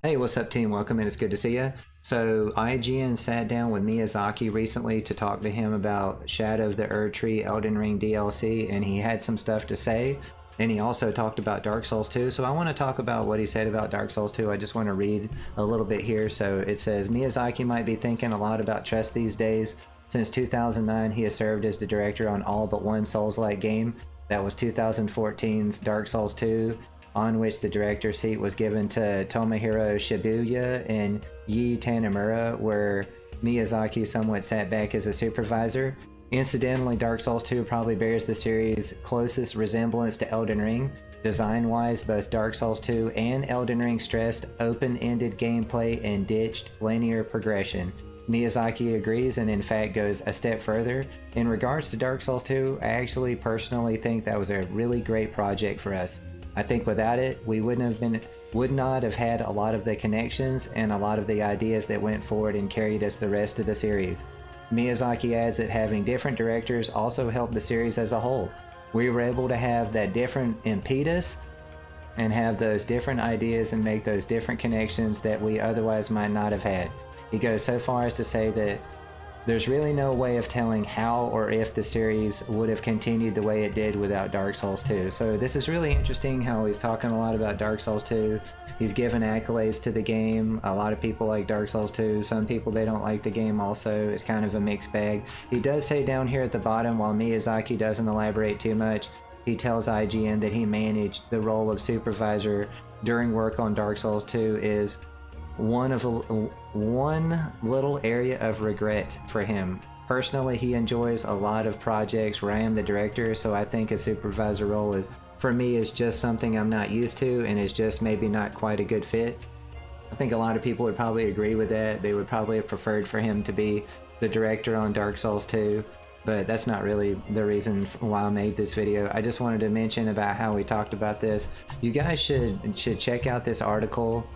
Hey, what's up, team? Welcome, and it's good to see you. So, IGN sat down with Miyazaki recently to talk to him about Shadow of the Erdtree Elden Ring DLC, and he had some stuff to say. And he also talked about Dark Souls 2. So, I want to talk about what he said about Dark Souls 2. I just want to read a little bit here. So, it says Miyazaki might be thinking a lot about trust these days. Since 2009, he has served as the director on all but one Souls-like game. That was 2014's Dark Souls 2, on which the director's seat was given to Tomohiro Shibuya and Yi Tanimura, where Miyazaki somewhat sat back as a supervisor. Incidentally, Dark Souls 2 probably bears the series' closest resemblance to Elden Ring. Design-wise, both Dark Souls 2 and Elden Ring stressed open-ended gameplay and ditched linear progression. Miyazaki agrees and in fact goes a step further. In regards to Dark Souls 2, I actually personally think that was a really great project for us. I think without it, we would not have had a lot of the connections and a lot of the ideas that went forward and carried us the rest of the series. Miyazaki adds that having different directors also helped the series as a whole. We were able to have that different impetus and have those different ideas and make those different connections that we otherwise might not have had. He goes so far as to say that there's really no way of telling how or if the series would have continued the way it did without Dark Souls 2. So this is really interesting how he's talking a lot about Dark Souls 2. He's given accolades to the game. A lot of people like Dark Souls 2. Some people, they don't like the game also. It's kind of a mixed bag. He does say down here at the bottom, while Miyazaki doesn't elaborate too much, he tells IGN that he managed the role of supervisor during work on Dark Souls 2 is one little area of regret for him. Personally, he enjoys a lot of projects where I am the director, so I think a supervisor role is, for me, is just something I'm not used to and is just maybe not quite a good fit. I think a lot of people would probably agree with that. They would probably have preferred for him to be the director on Dark Souls 2, but that's not really the reason why I made this video. I just wanted to mention about how we talked about this. You guys should check out this article,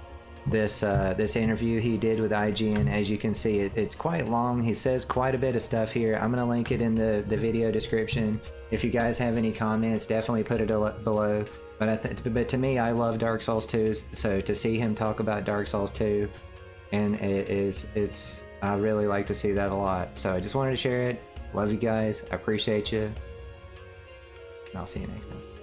this interview he did with IGN. As you can see, it's quite long. He says quite a bit of stuff here. I'm gonna link it in the video description. If you guys have any comments, definitely put it below. But to me, I love Dark Souls 2, so to see him talk about Dark Souls 2, and I really like to see that a lot. So I just wanted to share it. Love you guys. I appreciate you. And I'll see you next time.